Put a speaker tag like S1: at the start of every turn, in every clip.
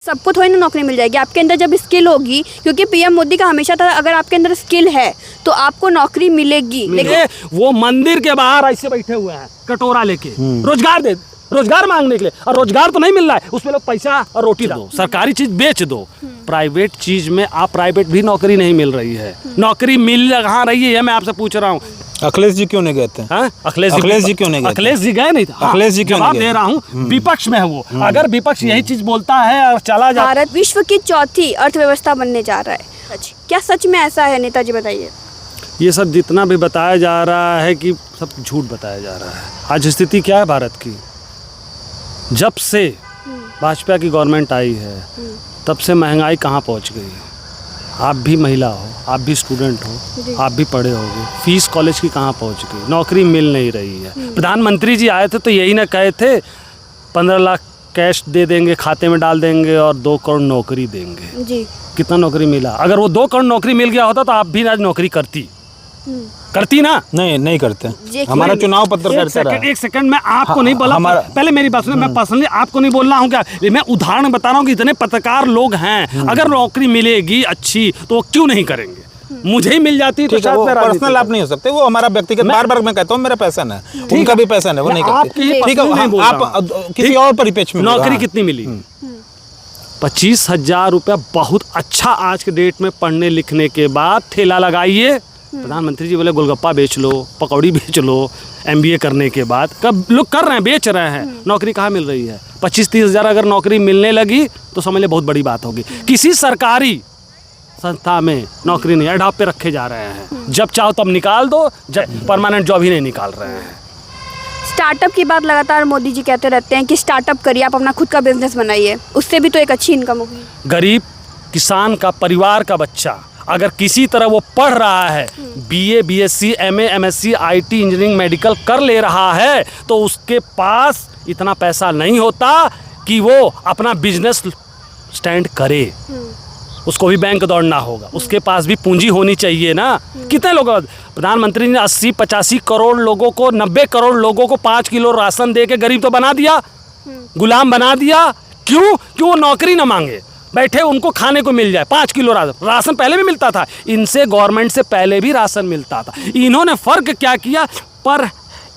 S1: सबको थोड़ी ना नौकरी मिल जाएगी। आपके अंदर जब स्किल होगी, क्योंकि पीएम मोदी का हमेशा था अगर आपके अंदर स्किल है तो आपको नौकरी मिलेगी। लेकिन
S2: वो मंदिर के बाहर ऐसे बैठे हुए हैं कटोरा लेके रोजगार मांगने के लिए, और रोजगार तो नहीं मिल रहा है, उसमें लोग पैसा और रोटी दो, सरकारी चीज बेच दो। प्राइवेट चीज में आप प्राइवेट भी नौकरी नहीं मिल रही है। नौकरी मिल कहाँ रही है मैं आपसे पूछ रहा हूँ।
S3: अखिलेश जी क्यों नहीं गए थे? अखिलेश जी क्यों नहीं गए?
S2: अखिलेश जी गए नहीं था।
S3: अखिलेश जी क्यों नहीं गए?
S2: दे रहा हूँ, विपक्ष में है वो। अगर विपक्ष यही चीज बोलता है और चला जाता।
S1: भारत विश्व की चौथी अर्थव्यवस्था बनने जा रहा है। क्या सच में ऐसा है नेताजी, बताइए।
S2: ये सब जितना भी बताया जा रहा है कि सब झूठ बताया जा रहा है। आज स्थिति क्या है भारत की, जब से भाजपा की गवर्नमेंट आई है तब से महंगाई कहाँ पहुँच गई। आप भी महिला हो, आप भी स्टूडेंट हो, आप भी पढ़े होगे, फीस कॉलेज की कहाँ पहुँच गई, नौकरी मिल नहीं रही है। प्रधानमंत्री जी आए थे तो यही ना कहे थे 15 लाख कैश दे देंगे, खाते में डाल देंगे और 2 करोड़ नौकरी देंगे जी। कितना नौकरी मिला? अगर वो 2 करोड़ नौकरी मिल गया होता तो आप भी आज नौकरी करती ना?
S3: नहीं करते। हमारा चुनाव पत्र करते रहा।
S2: एक सेकंड, मैं आपको नहीं बोला, पहले मेरी बात सुनिए। मैं पर्सनली आपको नहीं बोल रहा हूँ क्या, मैं उदाहरण बता रहा हूँ कि इतने पत्रकार लोग हैं, अगर नौकरी मिलेगी अच्छी तो वो क्यों नहीं करेंगे? मुझे ही मिल जाती तो शायद मैं
S3: पर्सनल आप नहीं हो सकते, वो हमारा व्यक्तिगत बार मैं कहता हूँ मेरा पैसा है, उनका भी पैसा है, वो नहीं करते। ठीक है, आप किसी और परिपेक्ष में
S2: नौकरी कितनी मिली? 25,000 रुपया बहुत अच्छा आज के डेट में पढ़ने लिखने के बाद ठेला लगाइए। प्रधानमंत्री जी बोले गोलगप्पा बेच लो, पकौड़ी बेच लो, MBA करने के बाद कब लोग कर रहे हैं, बेच रहे हैं। नौकरी कहाँ मिल रही है? 25-30 हज़ार अगर नौकरी मिलने लगी तो समझ ले बहुत बड़ी बात होगी। किसी सरकारी संस्था में नौकरी नहीं, एडॉप पे रखे जा रहे हैं, जब चाहो तब निकाल दो, परमानेंट जॉब ही नहीं निकाल रहे हैं।
S1: स्टार्टअप की बात लगातार मोदी जी कहते रहते हैं कि स्टार्टअप करिए, आप अपना खुद का बिजनेस बनाइए, उससे भी तो एक अच्छी इनकम होगी।
S2: गरीब किसान का परिवार का बच्चा अगर किसी तरह वो पढ़ रहा है, BA BSc MA MSc IT engineering medical कर ले रहा है, तो उसके पास इतना पैसा नहीं होता कि वो अपना बिजनेस स्टैंड करे। उसको भी बैंक दौड़ना होगा, उसके पास भी पूंजी होनी चाहिए ना। कितने लोग, प्रधानमंत्री ने 80-85 करोड़ लोगों को, 90 करोड़ लोगों को 5 किलो राशन दे के गरीब तो बना दिया, गुलाम बना दिया। क्यों वो नौकरी ना मांगे, बैठे उनको खाने को मिल जाए। 5 किलो राशन पहले भी मिलता था, इनसे गवर्नमेंट से पहले भी राशन मिलता था। इन्होंने फर्क क्या किया, पर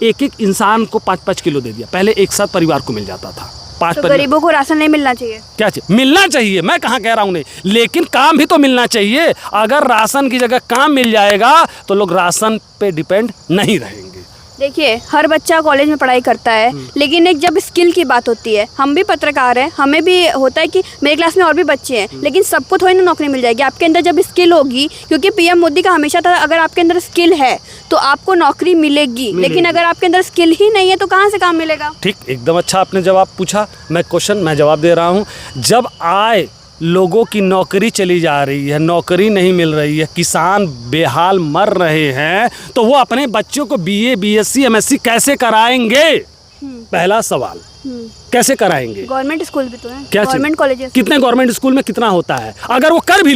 S2: एक इंसान को 5-5 किलो दे दिया। पहले एक साथ परिवार को मिल जाता था।
S1: तो गरीबों को राशन नहीं मिलना चाहिए? क्या चाहिए?
S2: मिलना चाहिए, मैं कहाँ कह रहा हूँ नहीं, लेकिन काम भी तो मिलना चाहिए। अगर राशन की जगह काम मिल जाएगा तो लोग राशन पे डिपेंड नहीं रहेंगे।
S1: देखिए, हर बच्चा कॉलेज में पढ़ाई करता है, लेकिन एक जब स्किल की बात होती है, हम भी पत्रकार हैं, हमें भी होता है कि मेरे क्लास में और भी बच्चे हैं, लेकिन सबको थोड़ी ना नौकरी मिल जाएगी। आपके अंदर जब स्किल होगी, क्योंकि पीएम मोदी का हमेशा था अगर आपके अंदर स्किल है तो आपको नौकरी मिलेगी। लेकिन अगर आपके अंदर स्किल ही नहीं है तो कहाँ से काम मिलेगा? ठीक,
S2: एकदम अच्छा आपने जवाब पूछा। मैं जवाब दे रहा हूँ। जब आए लोगों की नौकरी चली जा रही है, नौकरी नहीं मिल रही है, किसान बेहाल मर रहे हैं, तो वो अपने बच्चों को BA BSc MSc कैसे कराएंगे? पहला सवाल, कैसे कराएंगे?
S1: गवर्नमेंट स्कूल भी तो है,
S2: क्या
S1: गवर्नमेंट कॉलेजेस,
S2: कितने गवर्नमेंट स्कूल में कितना होता है? अगर वो कर भी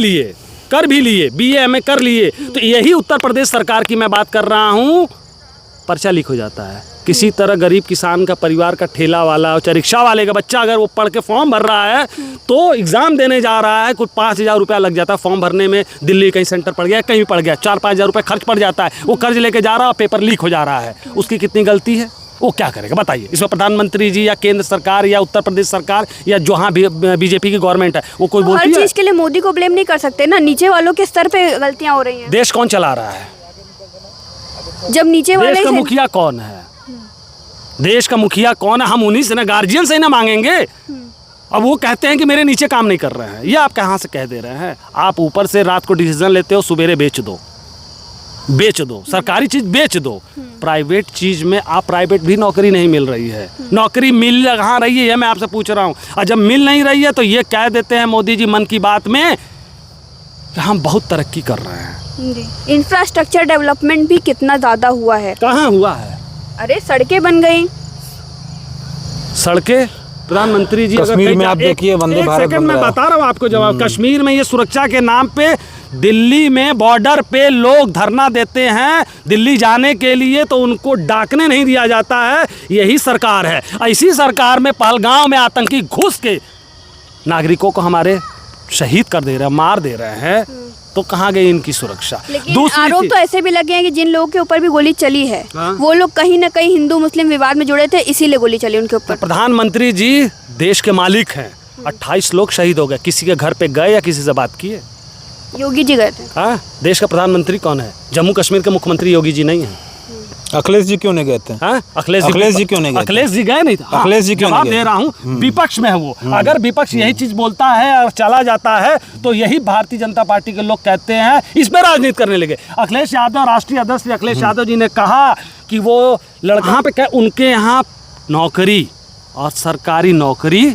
S2: लिए BA MA कर लिए, तो यही उत्तर प्रदेश सरकार की मैं बात कर रहा हूँ, पर्चा लीक हो जाता है। किसी तरह गरीब किसान का परिवार का ठेला वाला चाहे रिक्शा वाले का बच्चा अगर वो पढ़ के फॉर्म भर रहा है तो एग्ज़ाम देने जा रहा है, कुछ 5,000 रुपया लग जाता है फॉर्म भरने में। दिल्ली कहीं सेंटर पड़ गया, कहीं भी पड़ गया, 4-5 हज़ार रुपये खर्च पड़ जाता है। वो कर्ज लेके जा रहा है, पेपर लीक हो जा रहा है। उसकी कितनी गलती है? वो क्या करेगा बताइए? इसमें प्रधानमंत्री जी या केंद्र सरकार या उत्तर प्रदेश सरकार या जहाँ भी BJP की गवर्नमेंट है वो कोई बोलती है?
S1: हर चीज़ के लिए मोदी को ब्लेम नहीं कर सकते ना, नीचे वालों के स्तर पे गलतियाँ हो रही हैं।
S2: देश कौन चला रहा है?
S1: जब नीचे वाले,
S2: देश का मुखिया कौन है? देश का मुखिया कौन है? हम उन्हीं से ना, गार्जियन से ही ना मांगेंगे। अब वो कहते हैं कि मेरे नीचे काम नहीं कर रहे हैं, ये आप कहाँ से कह दे रहे हैं? आप ऊपर से रात को डिसीजन लेते हो, सुबेरे बेच दो, सरकारी चीज बेच दो। प्राइवेट चीज में आप प्राइवेट भी नौकरी नहीं मिल रही है। नौकरी मिल कहाँ रही है मैं आपसे पूछ रहा हूँ। और जब मिल नहीं रही है तो ये कह देते हैं मोदी जी मन की बात में कि हम बहुत तरक्की कर रहे हैं।
S1: इंफ्रास्ट्रक्चर डेवलपमेंट भी कितना ज़्यादा हुआ है?
S2: कहाँ हुआ है?
S1: अरे सड़कें बन गई,
S2: सड़कें। प्रधानमंत्री जी
S3: कश्मीर में आप देखिए वंदे भारत बन रहा है।
S2: मैं बता रहा हूँ आपको जवाब। कश्मीर में ये सुरक्षा के नाम पे दिल्ली में बॉर्डर पे लोग धरना देते हैं दिल्ली जाने के लिए, तो उनको डाकने नहीं दिया जाता है। यही सरकार है। ऐसी सरकार में पहलगांव में आतंकी घुस के नागरिकों को हमारे शहीद कर दे रहे हैं, मार दे रहे हैं, तो कहाँ गई इनकी सुरक्षा?
S1: लेकिन आरोप तो ऐसे भी लगे हैं कि जिन लोगों के ऊपर भी गोली चली है वो लोग कहीं ना कहीं हिंदू मुस्लिम विवाद में जुड़े थे, इसीलिए गोली चली उनके ऊपर।
S2: प्रधानमंत्री जी देश के मालिक हैं, 28 लोग शहीद हो गए, किसी के घर पे गए या किसी से बात किए?
S1: योगी जी गए थे।
S2: हाँ, देश का प्रधानमंत्री कौन है? जम्मू कश्मीर के मुख्यमंत्री योगी जी नहीं है।
S3: अखिलेश जी क्यों नहीं गए थे?
S2: हाँ, अखिलेश
S3: जी क्यों नहीं गए?
S2: अखिलेश जी गए नहीं थे।
S3: अखिलेश जी क्यों नहीं गए?
S2: जवाब दे रहा हूँ, विपक्ष में है वो। अगर विपक्ष यही चीज बोलता है और चला जाता है तो यही भारतीय जनता पार्टी के लोग कहते हैं इस पर राजनीति करने लगे। अखिलेश यादव, राष्ट्रीय अध्यक्ष अखिलेश यादव जी ने कहा कि वो लड़का पे क्या उनके यहाँ नौकरी और सरकारी नौकरी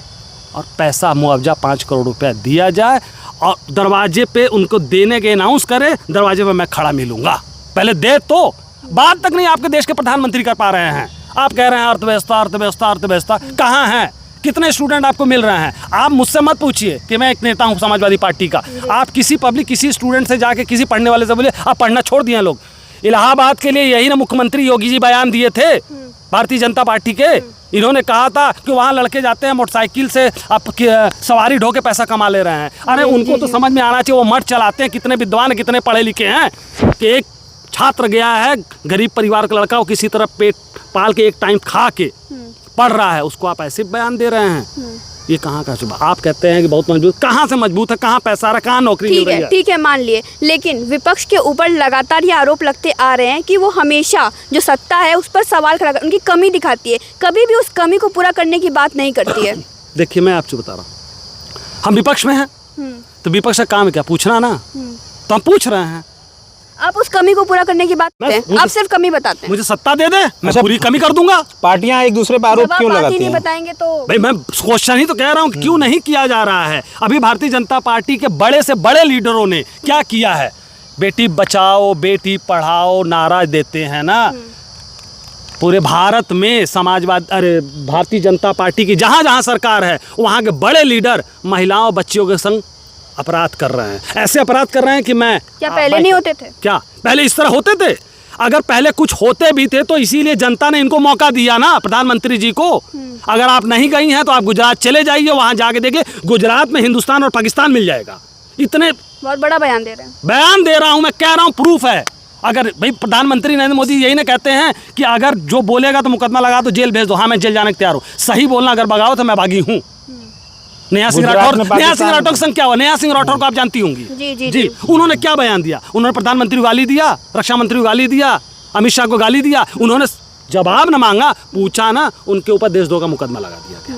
S2: और पैसा मुआवजा 5 करोड़ रुपया दिया जाए और दरवाजे पे उनको देने के अनाउंस करे, दरवाजे पे मैं खड़ा मिलूंगा। पहले दे तो बात तक नहीं आपके देश के प्रधानमंत्री कर पा रहे हैं। आप कह रहे हैं अर्थव्यवस्था अर्थव्यवस्था अर्थव्यवस्था, कहाँ है? कितने स्टूडेंट आपको मिल रहे हैं? आप मुझसे मत पूछिए कि मैं एक नेता हूँ समाजवादी पार्टी का। आप किसी पब्लिक किसी स्टूडेंट से जाके किसी पढ़ने वाले से बोलिए आप पढ़ना छोड़ दिए लोग। इलाहाबाद के लिए यही ना मुख्यमंत्री योगी जी बयान दिए थे भारतीय जनता पार्टी के। इन्होंने कहा था कि वहाँ लड़के जाते हैं मोटरसाइकिल से आप सवारी ढो के पैसा कमा ले रहे हैं। अरे उनको तो समझ में आना चाहिए, वो मठ चलाते हैं, कितने विद्वान कितने पढ़े लिखे हैं कि एक छात्र गया है गरीब परिवार का लड़का, वो किसी तरह पेट पाल के एक टाइम खा के पढ़ रहा है, उसको आप ऐसे बयान दे रहे हैं। ये कहाँ का? आप कहते हैं कि बहुत मजबूत, कहाँ से मजबूत है? कहाँ पैसा आ रहा है? कहाँ नौकरी मिल रही है?
S1: ठीक है मान लिए, लेकिन विपक्ष के ऊपर लगातार ये आरोप लगते आ रहे हैं कि वो हमेशा जो सत्ता है उस पर सवाल खड़ा कर, उनकी कमी दिखाती है, कभी भी उस कमी को पूरा करने की बात नहीं करती है।
S2: देखिए मैं आपसे बता रहा हूँ, हम विपक्ष में हैं तो विपक्ष का काम है क्या? पूछना ना, तो हम पूछ रहे हैं।
S1: आप उस कमी को पूरा करने की बात करते हैं, आप सिर्फ कमी बताते हैं।
S2: मुझे सत्ता दे दे, मैं पूरी कमी कर दूंगा।
S3: पार्टियां एक दूसरे पर आरोप क्यों लगाती हैं?
S1: नहीं बताएंगे तो
S2: भाई मैं क्वेश्चन ही तो कह रहा हूँ, क्यों नहीं किया जा रहा है? अभी भारतीय जनता पार्टी के बड़े से बड़े लीडरों ने क्या किया है? बेटी बचाओ बेटी पढ़ाओ नारा देते हैं ना। पूरे भारत में भारतीय जनता पार्टी की जहाँ जहाँ सरकार है वहाँ के बड़े लीडर महिलाओं बच्चियों के संग अपराध कर रहे हैं। ऐसे अपराध कर रहे हैं कि मैं
S1: क्या पहले नहीं होते थे?
S2: क्या पहले इस तरह होते थे? अगर पहले कुछ होते भी थे तो इसीलिए जनता ने इनको मौका दिया ना, प्रधानमंत्री जी को। अगर आप नहीं गई हैं तो आप गुजरात चले जाइए, वहां जाके देखिए गुजरात में हिंदुस्तान और पाकिस्तान मिल जाएगा। इतने
S1: बहुत बड़ा बयान दे रहे हैं।
S2: बयान दे रहा हूं, मैं कह रहा हूं, प्रूफ है। अगर भाई प्रधानमंत्री नरेंद्र मोदी यही ना कहते हैं कि अगर जो बोलेगा तो मुकदमा लगा तो जेल भेज दो। हाँ मैं जेल जाने को तैयार हूँ। सही बोलना, अगर बगाओ तो मैं बागी हूँ। नेहा सिंह राठौर का संग क्या हुआ? नेहा सिंह राठौर को आप जानती होंगी जी। उन्होंने क्या बयान दिया? उन्होंने प्रधानमंत्री को गाली दिया, रक्षा मंत्री को गाली दिया, अमित शाह को गाली दिया। उन्होंने जवाब न मांगा, पूछा ना, उनके ऊपर देशद्रोह का मुकदमा लगा दिया गया।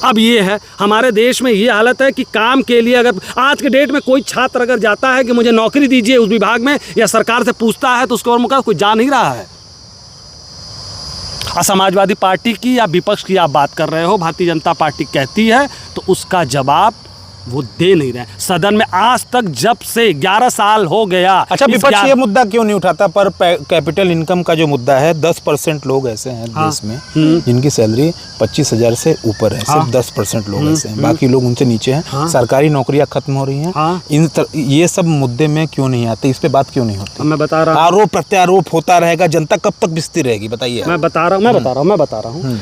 S2: अब ये है हमारे देश में ये हालत है कि काम के लिए अगर आज के डेट में कोई छात्र अगर जाता है कि मुझे नौकरी दीजिए उस विभाग में या सरकार से पूछता है तो उसके और मुकदमा कोई जा नहीं रहा है। समाजवादी पार्टी की या विपक्ष की आप बात कर रहे हो, भारतीय जनता पार्टी कहती है तो उसका जवाब वो दे नहीं रहे। सदन में आज तक जब से 11 साल हो गया।
S3: अच्छा, विपक्ष ये मुद्दा क्यों नहीं उठाता? पर कैपिटल इनकम का जो मुद्दा है, 10% लोग ऐसे हैं देश में जिनकी सैलरी 25,000 से ऊपर है। सिर्फ 10% लोग ऐसे हैं, बाकी लोग उनसे नीचे हैं। सरकारी नौकरियां खत्म हो रही हैं। ये सब मुद्दे में क्यों नहीं आते? इस पे बात क्यों नहीं होती?
S2: मैं बता रहा हूँ,
S3: आरोप प्रत्यारोप होता रहेगा। जनता कब तक बिस्ती रहेगी बताइए?
S2: मैं बता रहा हूँ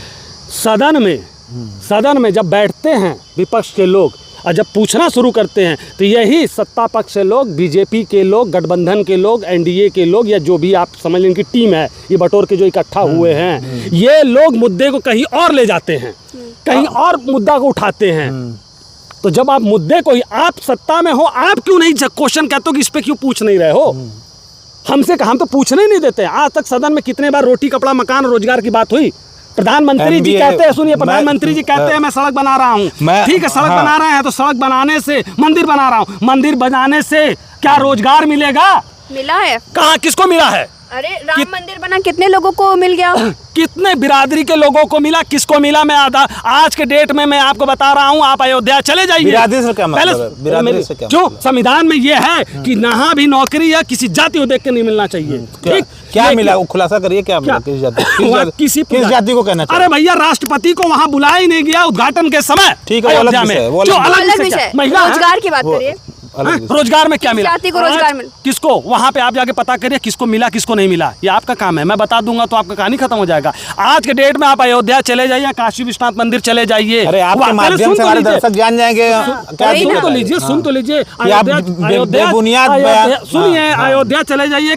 S2: सदन में जब बैठते हैं विपक्ष के लोग और जब पूछना शुरू करते हैं तो यही सत्ता पक्ष के लोग, बीजेपी के लोग, गठबंधन के लोग, एनडीए के लोग या जो भी आप समझ लें इनकी टीम है, ये बटोर के जो इकट्ठा हुए हैं, ये लोग मुद्दे को कहीं और ले जाते हैं, कहीं और मुद्दा को उठाते हैं। तो जब आप मुद्दे को, आप सत्ता में हो, आप क्यों नहीं क्वेश्चन कहते हो कि इस पे क्यों पूछ नहीं रहे हो? हमसे हम तो पूछने ही नहीं देते। आज तक सदन में कितने बार रोटी कपड़ा मकान रोजगार की बात हुई? प्रधानमंत्री जी कहते हैं, सुनिए, प्रधानमंत्री जी कहते हैं मैं सड़क बना रहा हूँ। ठीक है, सड़क बना रहे हैं तो सड़क बनाने से, मंदिर बना रहा हूँ, मंदिर बनाने से क्या रोजगार मिलेगा?
S1: मिला है।
S2: कहाँ, किसको मिला है?
S1: अरे राम मंदिर बना, कितने लोगों को मिल गया?
S2: कितने बिरादरी के लोगों को मिला, किसको मिला? मैं आज के डेट में मैं आपको बता रहा हूँ, आप अयोध्या चले जाइए।
S3: बिरादरी से क्या मतलब है? बिरादरी से क्या
S2: जो संविधान में ये है कि नहा भी नौकरी या किसी जाति को देख के नहीं मिलना चाहिए। ठीक,
S3: क्या मिला? वो खुलासा करिए, क्या मिला? किस जाति को कहना चाहिए?
S2: अरे भैया, राष्ट्रपति को वहाँ बुलाया ही नहीं गया उद्घाटन के समय।
S3: ठीक है, वो अलग विषय है।
S1: महिला रोजगार की बात करिए।
S3: अलग
S2: रोजगार में क्या मिला?
S1: जाति को रोजगार
S2: आज
S1: मिल-
S2: किसको? वहां पे आप जाके पता करिए किसको मिला किसको नहीं मिला, ये आपका काम है। मैं बता दूंगा तो आपका कहानी खत्म हो जाएगा। आज के डेट में आप अयोध्या चले जाइए, काशी विश्वनाथ मंदिर चले जाइए,
S3: अरे आपके
S2: वहाँ- पहले
S3: माध्यम
S2: सुन
S3: से
S2: तो
S3: हमारे
S2: लीजिए।
S3: दर्शक जान जाएंगे क्या
S1: वही
S3: दिक्कत
S1: ना।
S2: सुन तो
S3: है?
S2: लीजिए, सुन तो लीजिए।
S3: कि आप बेबुनियाद बयान-
S2: सुनिए,
S3: हाँ, हाँ।
S2: अयोध्या चले जाइए,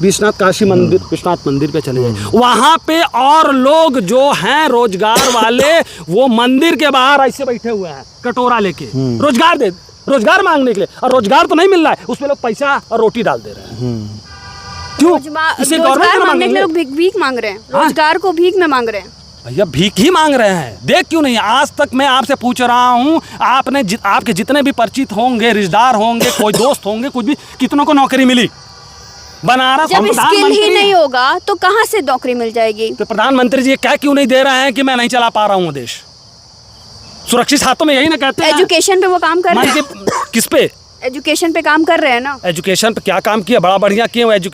S2: विश्वनाथ काशी मंदिर, विश्वनाथ मंदिर पे चले जाइए, वहां पे और लोग जो हैं रोजगार वाले वो मंदिर के बाहर ऐसे बैठे हुए हैं कटोरा लेके, रोजगार मांगने के लिए, और रोजगार तो नहीं मिल रहा है, उसमें लोग पैसा और रोटी डाल दे रहे हैं। क्यों? इसे गवर्नमेंट
S1: रोजगार
S2: ना
S1: मांगने के लिए
S2: मांगेंगे?
S1: लोग भीख मांग रहे हैं,
S2: हाँ।
S1: रोजगार को भीख में मांग रहे हैं।
S2: भैया भीख ही मांग रहे हैं, देख क्यों नहीं? आज तक मैं आपसे पूछ रहा हूँ, आपके जितने भी परिचित होंगे, रिश्तेदार होंगे, कोई दोस्त होंगे, कुछ भी, कितनों को नौकरी मिली? बनारस
S1: जब स्किल ही
S2: प्रधानमंत्री-
S1: नहीं होगा तो कहाँ से नौकरी मिल जाएगी?
S2: तो प्रधानमंत्री जी ये क्या क्यों नहीं दे रहे हैं कि मैं नहीं चला पा रहा हूँ देश? सुरक्षित हाथों में, यही ना कहते हैं?
S1: एजुकेशन पे वो काम कर रहे
S2: मान
S1: हैं,
S2: के किस पे?
S1: एजुकेशन पे काम कर रहे हैं ना।
S2: एजुकेशन पे क्या काम किया? बड़ा बढ़िया किए वो